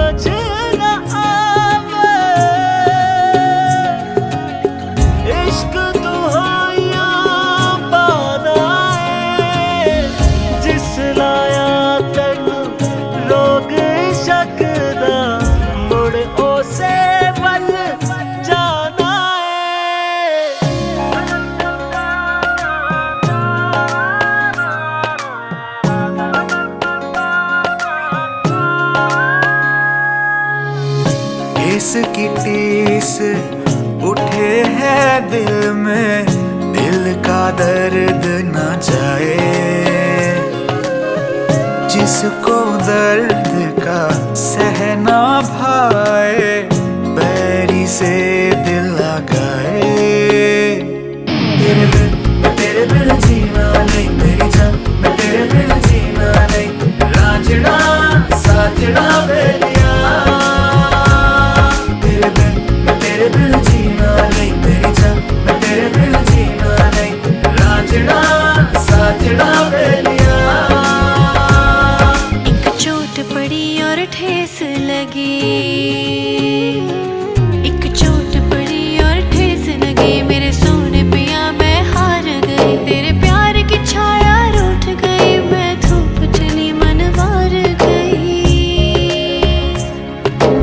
समझ न आवे। इश्क दुहाइयां पानाए जिस लाया तेनू रोग शक दा मुड़ ओसे वल जाना है। इसकी टीस उठे है दिल में, दिल का दर्द न जाए। जिसको दर्द का सहना भाए, बैरी से दिल लगाए। तेरे बिन जीना नहीं मेरी जान, मैं तेरे बिन जीना नहीं। रांझना साजना बेलिया, तेरे बिन जीना नहीं मेरी जान, मैं तेरे बिन जीना नहीं। रांझना साजना बेलिया। एक चोट पड़ी और ठेस लगी, एक चोट पड़ी और ठेस लगी। मेरे सोने पिया मैं हार गई, तेरे प्यार की छाया रूठ गई। मैं धूप चली मनवार गई,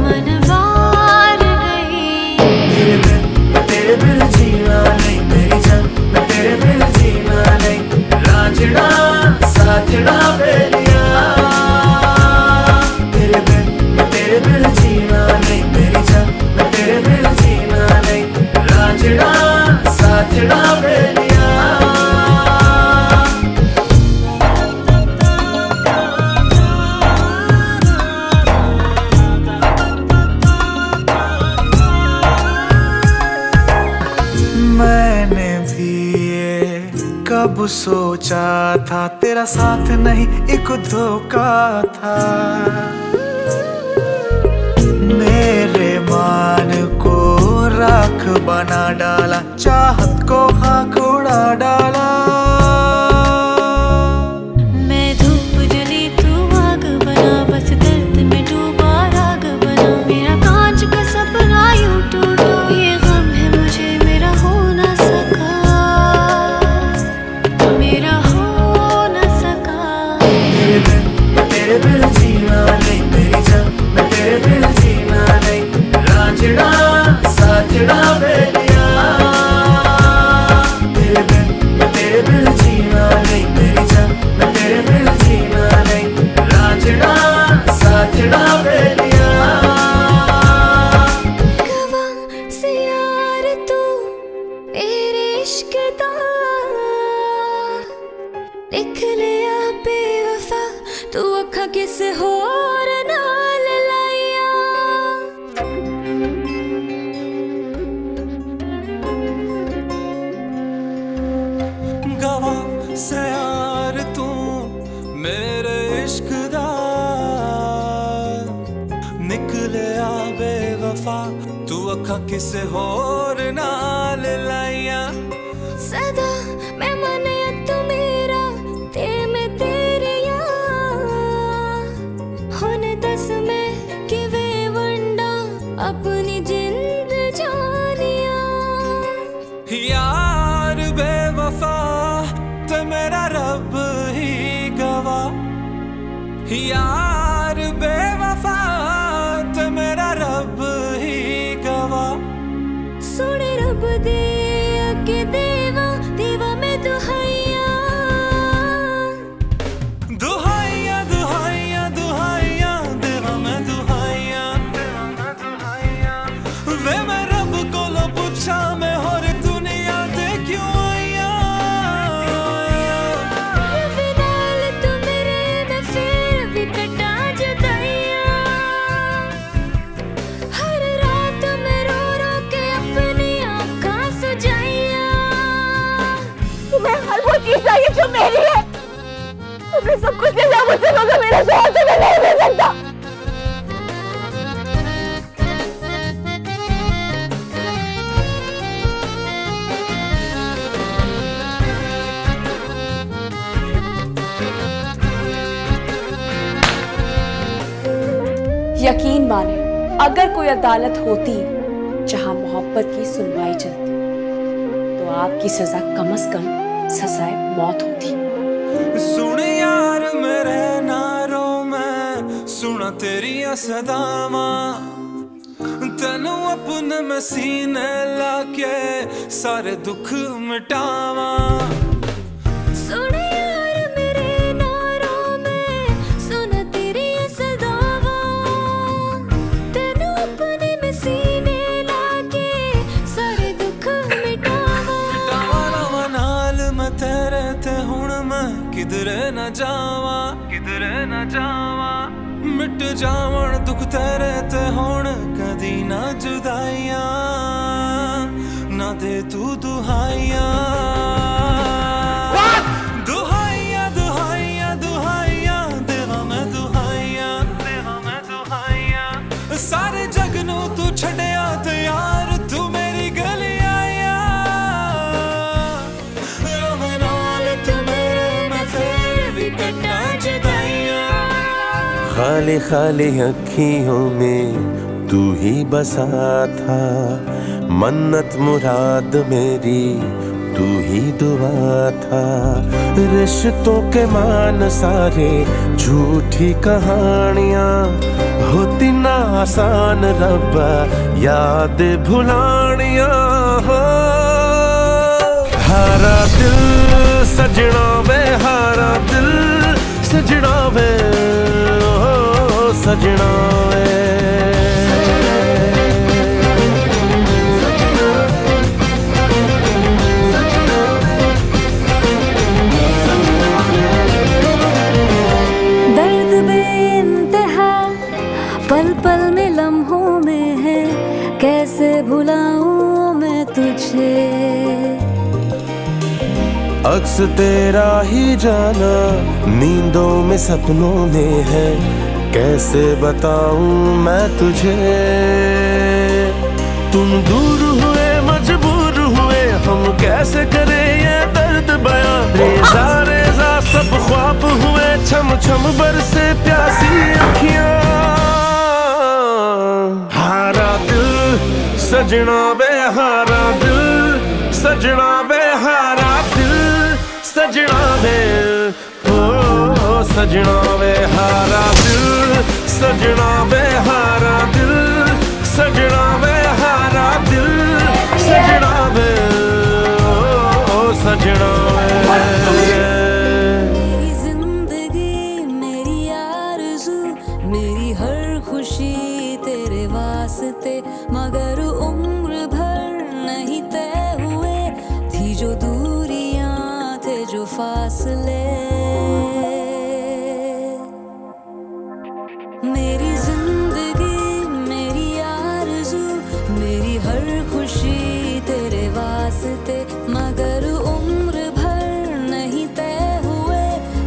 मनवार गई। तेरे बिन जीना नहीं मेरी जान, मैं तेरे बिन जीना नहीं। रांझना साजना बेलिया, तेरे बिन जीना नहीं मेरी जान, मैं तेरे बिन जीना नहीं। रांझना साजना बेलिया। मैंने भी ये कब सोचा था, तेरा साथ नहीं एक धोखा था। मेरे मान को राख बना डाला, चाहत को खाक उड़ा डाला। मैं धूप जली तू आग बना, बस दर्द में डूबा राग बना। मेरा कांच का सपना यूं टूटा, ये गम है मुझे मेरा हो ना सका, मेरा हो ना सका। तेरे बिन जीना नहीं मेरी जान, मैं तेरे बिन जीना नहीं। रांझना साजना बेलिया, तेरे बिन जीना नहीं मेरी जान, मैं तेरे बिन जीना नहीं। रांझना साजना बेलिया। गवाह से यार तू मेरे इश्क दा, निकलिया बेवफा तू अखा किसे होर नाल लाइया। गवाह से यार तू मेरे इश्क दा, निकलिया बेवफा तू अखा किसे होर नाल लाइया। सदा मैं मनिया तू मेरा ते मैं तेरिया, हुन दस मैं किवें वंडा अपनी जिंद जानिया। यार बेवफा ते मेरा रब ही गवाह। यार बेवफा ते मेरा रब ही गवाह। सोने रब दे अगे देवा देवा मैं दुहाइया, दुहाइया दुहाइया दुहाइया देवा मैं दुहाइया। वे मैं रब कोलो पूछा मैं होर दुनिया दे क्यों आइया। फिलहाल तू मेरे मैं फिर भी कटा यकीन माने, अगर कोई अदालत होती जहां मोहब्बत की सुनवाई चलती तो आपकी सजा कम से कम सजाए मौत होती। सुन यार मेरे नारों में सुना तेरिया सदावा, तेनू अपने में सीने लाके सारे दुख मिटावा। सुन यार मेरे नारों में सुना तेरी सदावा, तेनू अपने में सीने लाके सारे दुख मिटावा। मिटावा रवा नाल मैं तेरे ते हुण मैं किधरे न जावा, किधरे न जावा। मिट जावण दुख तेरे ते हुण कदी ना जुदाइयां, ना दे तू दुहाइयां। दुहाइयां दुहाइयां दुहाइयां देवा मैं दुहाइयां, देवा मैं दुहाइयां। सारे जग नू तू छड़िया ते यार तू मेरी गली आया। रवे नाल तू मेरे मैं फिर भी कट्टा जुदाइयां। खाली खाली अखियों में तू ही बसा था, मन्नत मुराद मेरी तू ही दुआ था। रिश्तों के मान सारे झूठी कहानियां, होती ना आसान रब्बा याद भुलानियां। हो हारा दिल सजना वे, हारा दिल सजना वे, ओ सजना वे। दर्द बेइंतहा पल पल में लम्हों में है, कैसे भुलाऊं मैं तुझे। अक्स तेरा ही जाना नींदों में सपनों में है, कैसे बताऊं मैं तुझे। तुम दूर हुए मजबूर हुए, हम कैसे करें ये दर्द बयां। रेजा रेजा सब ख्वाब हुए, छम छम बरसे प्यासी अखियां। हारा दिल सजना वे, हारा दिल सजना वे, हारा दिल सजना वे, ओ सजना वे। हारा दिल सजना वे, हारा दिल सजना वे, हारा दिल सजना वे, ओ सजना वे। मेरी जिंदगी मेरी आरज़ू मेरी हर खुशी तेरे वास्ते, मगर उम्र भर नहीं तय हुए, थी जो दूरियां थे जो फासले। मेरी जिंदगी मेरी आरज़ू मेरी हर खुशी तेरे वास्ते, मगर उम्र भर नहीं तय हुए,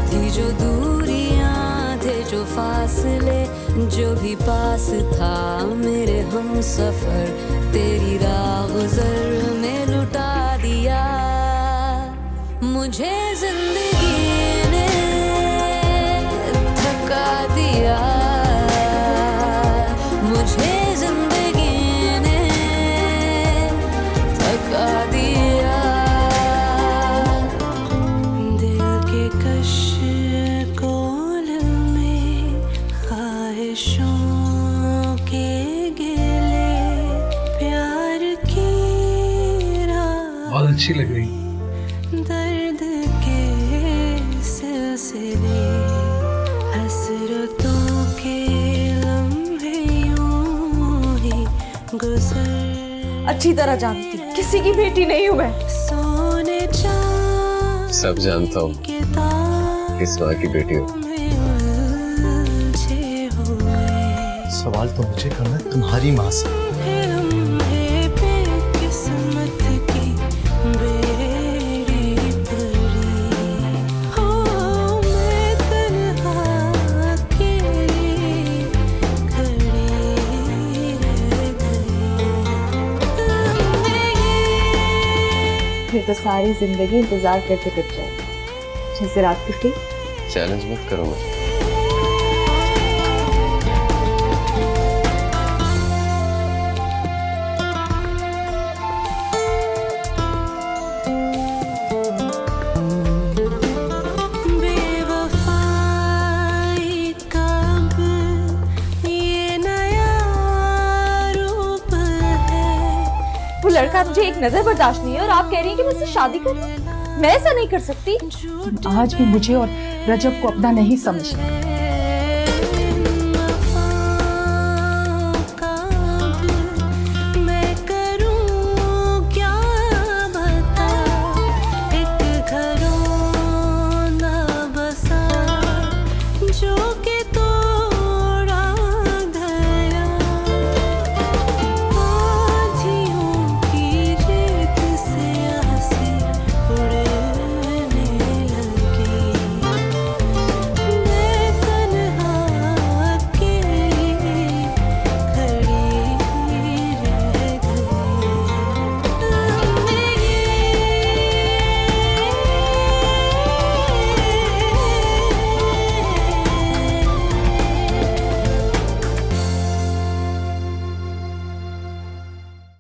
थी जो दूरियां थे जो फासले। जो भी पास था मेरे हम सफर, तेरी राह गुज़र में लुटा दिया। मुझे जिंदगी ने थका दिया, मुझे जिंदगी ने थका दिया। दिल के कशकोल में ख्वाहिशों के गिले, प्यार की बहुत अच्छी लग रही। दर्द के सिलसिले, हसरतों के लम्हे यूं ही गुजर। अच्छी तरह जानती किसी की बेटी नहीं हूं मैं। सोने चांद सब जानता हूँ किस माँ की बेटी हो। उलझे हुए सवाल तो मुझे करना है तुम्हारी माँ से। लम्हे पे किस्मत की बेड़ी पड़ी हो, मैं तन्हा अकेली खड़ी रह गई। फिर तो सारी जिंदगी इंतजार करते कट जाए। जैसे रात कटी। चैलेंज मत करो मुझे। लड़का मुझे एक नजर बर्दाश्त नहीं है और आप कह रही हैं कि मैं उससे शादी करूं? मैं ऐसा नहीं कर सकती। आज भी मुझे और रजब को अपना नहीं समझती।